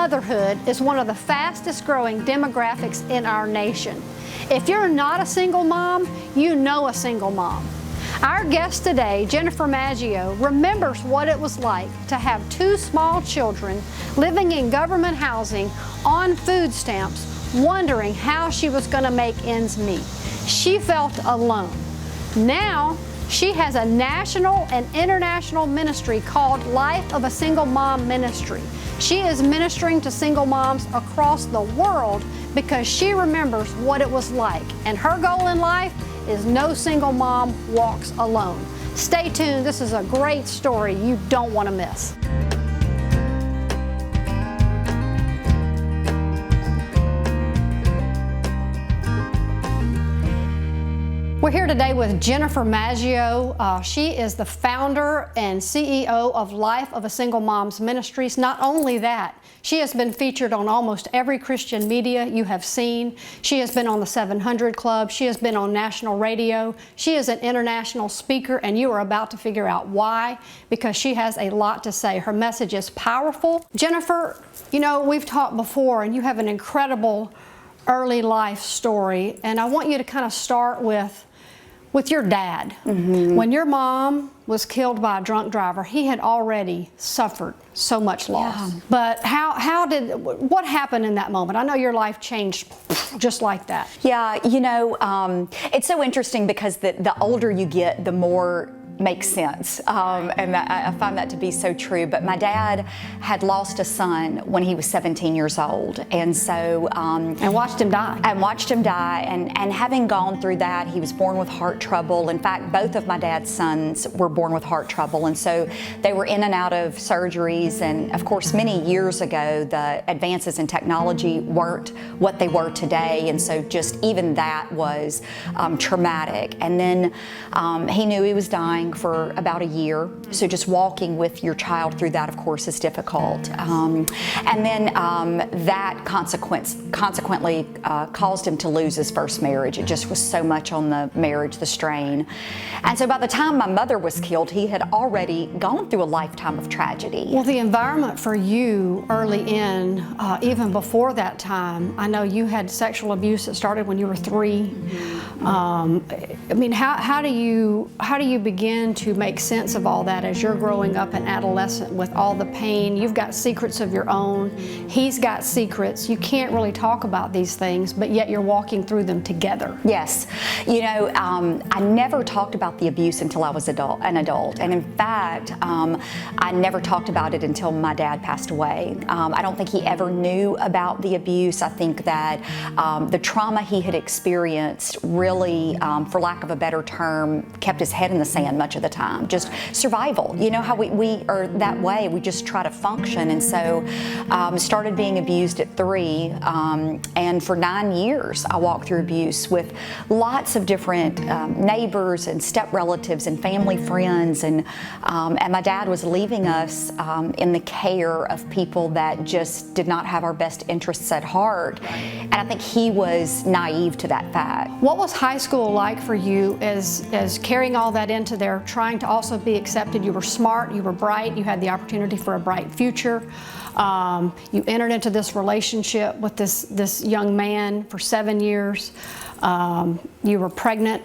motherhood is one of the fastest growing demographics in our nation. If you're not a single mom, you know a single mom. Our guest today, Jennifer Maggio, remembers what it was like to have two small children living in government housing on food stamps, wondering how she was going to make ends meet. She felt alone. Now, she has a national and international ministry called Life of a Single Mom Ministry. She is ministering to single moms across the world because she remembers what it was like. And her goal in life is no single mom walks alone. Stay tuned. This is a great story you don't want to miss. We're here today with Jennifer Maggio. She is the founder and CEO of Life of a Single Mom's Ministries. Not only that, she has been featured on almost every Christian media you have seen. She has been on the 700 Club. She has been on national radio. She is an international speaker, and you are about to figure out why, because she has a lot to say. Her message is powerful. Jennifer, you know, we've talked before, and you have an incredible early life story, and I want you to kind of start with your dad. Mm-hmm. When your mom was killed by a drunk driver, he had already suffered so much loss. Yeah. But what happened in that moment? I know your life changed just like that. Yeah, you know, it's so interesting because the older you get, the more makes sense, and I find that to be so true. But my dad had lost a son when he was 17 years old, and so and watched him die. And having gone through that, he was born with heart trouble. In fact, both of my dad's sons were born with heart trouble, and so they were in and out of surgeries. And of course, many years ago, the advances in technology weren't what they were today, and so just even that was traumatic. And then he knew he was dying for about a year. So just walking with your child through that, of course, is difficult. And then that consequently caused him to lose his first marriage. It just was so much on the marriage, the strain. And so by the time my mother was killed, he had already gone through a lifetime of tragedy. Well, the environment for you early in, even before that time, I know you had sexual abuse that started when you were 3. Mm-hmm. I mean, how do you begin to make sense of all that as you're growing up an adolescent with all the pain? You've got secrets of your own. He's got secrets. You can't really talk about these things, but yet you're walking through them together. Yes. You know, I never talked about the abuse until I was an adult. And in fact, I never talked about it until my dad passed away. I don't think he ever knew about the abuse. I think that the trauma he had experienced really, for lack of a better term, kept his head in the sand much of the time. Just survival. You know how we are that way. We just try to function. And so started being abused at 3, and for 9 years I walked through abuse with lots of different neighbors and step relatives and family friends, and my dad was leaving us in the care of people that just did not have our best interests at heart. And I think he was naive to that fact. What was high school like for you as carrying all that into there, trying to also be accepted? You were smart, you were bright, you had the opportunity for a bright future. You entered into this relationship with this young man for 7 years. You were pregnant.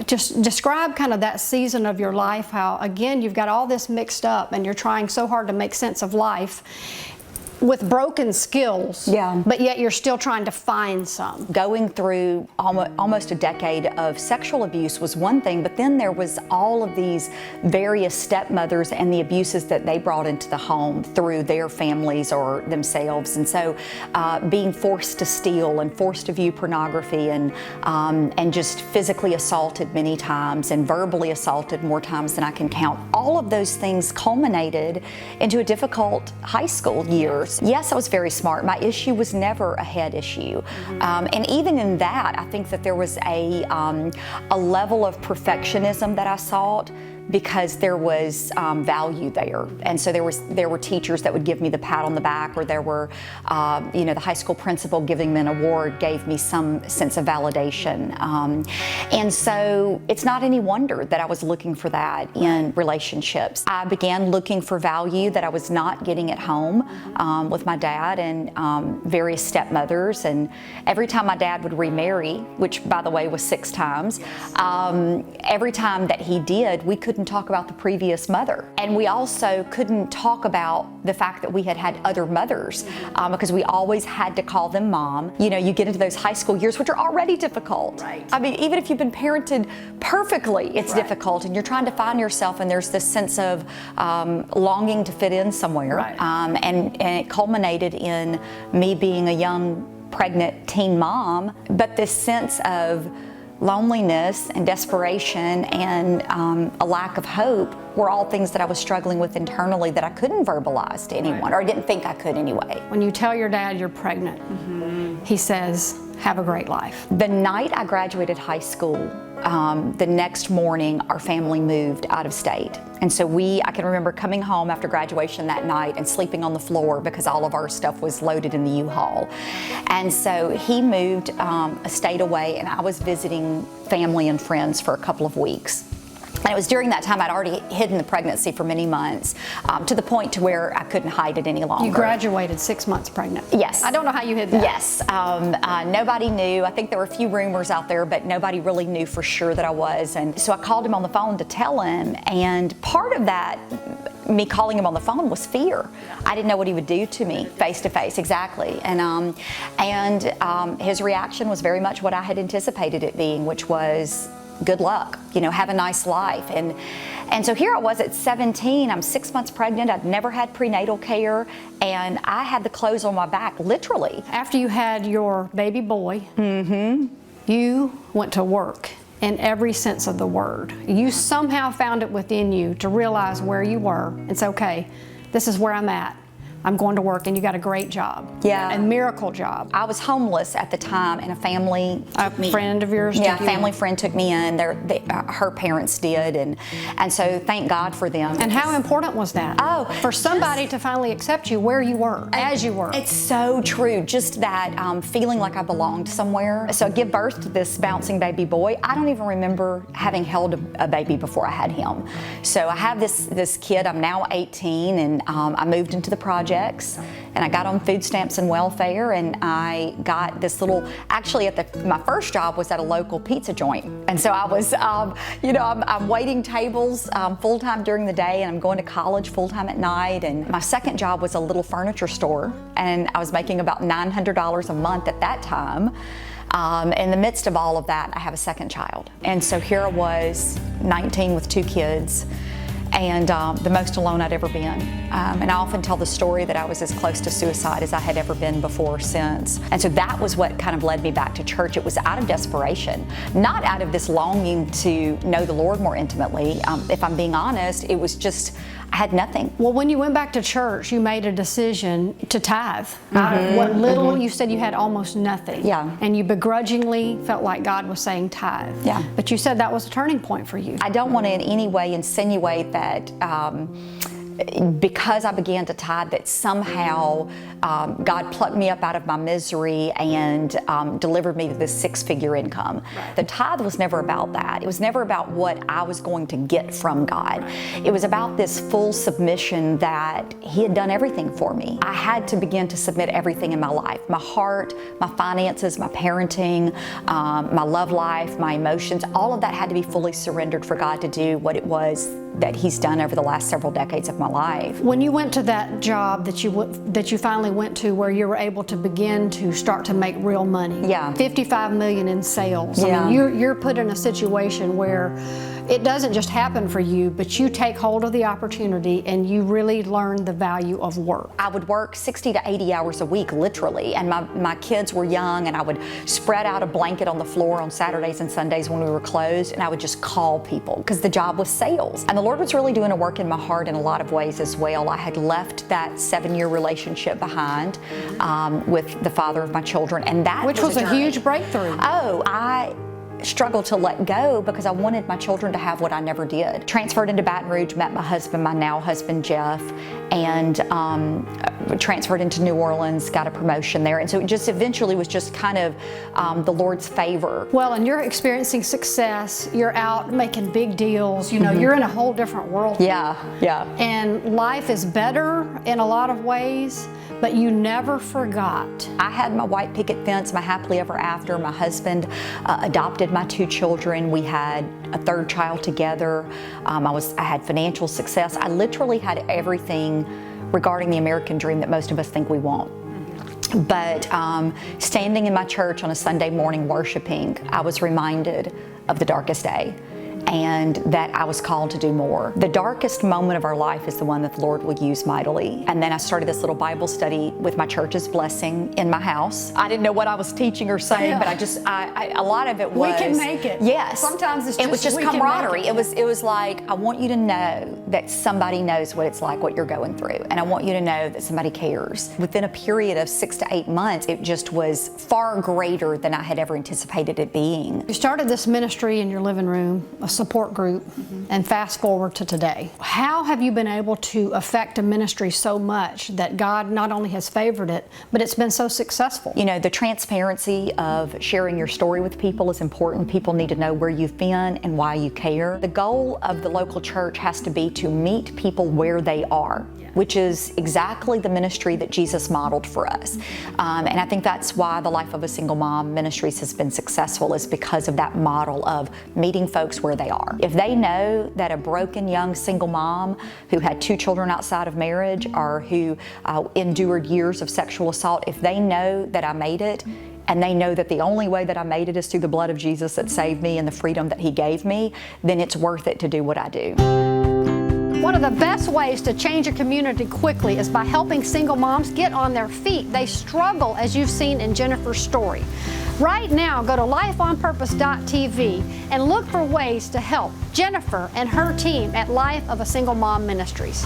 Just describe kind of that season of your life, how, again, you've got all this mixed up and you're trying so hard to make sense of life with broken skills, yeah, but yet you're still trying to find some. Going through almost a decade of sexual abuse was one thing, but then there was all of these various stepmothers and the abuses that they brought into the home through their families or themselves. And so being forced to steal and forced to view pornography and just physically assaulted many times and verbally assaulted more times than I can count. All of those things culminated into a difficult high school years. Yes, I was very smart. My issue was never a head issue. And even in that, I think that there was a level of perfectionism that I sought because there was value there. And so there were teachers that would give me the pat on the back, or there were, the high school principal giving me an award gave me some sense of validation. And so it's not any wonder that I was looking for that in relationships. I began looking for value that I was not getting at home with my dad and various stepmothers. And every time my dad would remarry, which by the way was 6 times, every time that he did, we couldn't talk about the previous mother. And we also couldn't talk about the fact that we had had other mothers because we always had to call them mom. You know, you get into those high school years, which are already difficult. Right. I mean, even if you've been parented perfectly, it's difficult, and you're trying to find yourself, and there's this sense of longing to fit in somewhere. Right. And it culminated in me being a young pregnant teen mom, but this sense of loneliness and desperation and a lack of hope were all things that I was struggling with internally that I couldn't verbalize to anyone, or I didn't think I could anyway. When you tell your dad you're pregnant, he says, have a great life. The night I graduated high school, the next morning our family moved out of state. And so I can remember coming home after graduation that night and sleeping on the floor because all of our stuff was loaded in the U-Haul. And so he moved a state away, and I was visiting family and friends for a couple of weeks. And it was during that time I'd already hidden the pregnancy for many months, to the point to where I couldn't hide it any longer. You graduated 6 months pregnant. Yes. I don't know how you hid that. Yes. Nobody knew. I think there were a few rumors out there, but nobody really knew for sure that I was. And so I called him on the phone to tell him. And part of that, me calling him on the phone, was fear. I didn't know what he would do to me face to face, exactly. And his reaction was very much what I had anticipated it being, which was, good luck, have a nice life. And so here I was at 17, I'm 6 months pregnant, I'd never had prenatal care, and I had the clothes on my back, literally. After you had your baby boy, you went to work in every sense of the word. You somehow found it within you to realize where you were. It's okay, this is where I'm at. I'm going to work, and you got a great job. Yeah. A miracle job. I was homeless at the time, and a family took me. A friend of yours Yeah, took a you family in. friend took me in. Her parents did, and so thank God for them. And how important was that? Oh, for somebody to finally accept you where you were, as you were. It's so true, just that feeling like I belonged somewhere. So I give birth to this bouncing baby boy. I don't even remember having held a baby before I had him. So I have this kid, I'm now 18, and I moved into the projects, and I got on food stamps and welfare, and I got this little, actually my first job was at a local pizza joint. And so I was, I'm waiting tables full-time during the day, and I'm going to college full-time at night. And my second job was a little furniture store, and I was making about $900 a month at that time. In the midst of all of that, I have a second child. And so here I was, 19 with 2 kids, and the most alone I'd ever been. And I often tell the story that I was as close to suicide as I had ever been before or since. And so that was what kind of led me back to church. It was out of desperation, not out of this longing to know the Lord more intimately. If I'm being honest, it was just, I had nothing. Well, when you went back to church, you made a decision to tithe. Out of what little, you said you had almost nothing. Yeah. And you begrudgingly felt like God was saying tithe. Yeah. But you said that was a turning point for you. I don't want to in any way insinuate that because I began to tithe that somehow God plucked me up out of my misery and delivered me to this 6-figure income. Right. The tithe was never about that. It was never about what I was going to get from God. Right. It was about this full submission that He had done everything for me. I had to begin to submit everything in my life, my heart, my finances, my parenting, my love life, my emotions, all of that had to be fully surrendered for God to do what it was that He's done over the last several decades of my life. When you went to that job that you finally went to, where you were able to begin to start to make real money, yeah, $55 million in sales. Yeah. I mean, you're put in a situation where it doesn't just happen for you, but you take hold of the opportunity and you really learn the value of work. I would work 60 to 80 hours a week, literally, and my kids were young, and I would spread out a blanket on the floor on Saturdays and Sundays when we were closed, and I would just call people because the job was sales. And the Lord was really doing a work in my heart in a lot of ways as well. I had left that 7-year relationship behind with the father of my children, and that which was a journey. huge breakthrough. Oh, struggled to let go because I wanted my children to have what I never did. Transferred into Baton Rouge, met my husband, my now husband, Jeff, and transferred into New Orleans, got a promotion there. And so it just eventually was just kind of the Lord's favor. Well, and you're experiencing success. You're out making big deals. You know, you're in a whole different world. Yeah, yeah. And life is better in a lot of ways, but you never forgot. I had my white picket fence, my happily ever after. My husband adopted my 2 children. We had a 3rd child together. I had financial success. I literally had everything regarding the American dream that most of us think we want. But standing in my church on a Sunday morning worshiping, I was reminded of the darkest day, and that I was called to do more. The darkest moment of our life is the one that the Lord will use mightily. And then I started this little Bible study with my church's blessing in my house. I didn't know what I was teaching or saying, but a lot of it was, we can make it. Yes. Sometimes it was just camaraderie. It was like, I want you to know that somebody knows what it's like, what you're going through. And I want you to know that somebody cares. Within a period of 6 to 8 months, it just was far greater than I had ever anticipated it being. You started this ministry in your living room, a support group, and fast forward to today. How have you been able to affect a ministry so much that God not only has favored it, but it's been so successful? You know, the transparency of sharing your story with people is important. People need to know where you've been and why you care. The goal of the local church has to be to meet people where they are, which is exactly the ministry that Jesus modeled for us. And I think that's why the Life of a Single Mom Ministries has been successful, is because of that model of meeting folks where they are. If they know that a broken young single mom who had 2 children outside of marriage, or who endured years of sexual assault, if they know that I made it, and they know that the only way that I made it is through the blood of Jesus that saved me and the freedom that He gave me, then it's worth it to do what I do. One of the best ways to change a community quickly is by helping single moms get on their feet. They struggle, as you've seen in Jennifer's story. Right now, go to lifeonpurpose.tv and look for ways to help Jennifer and her team at Life of a Single Mom Ministries.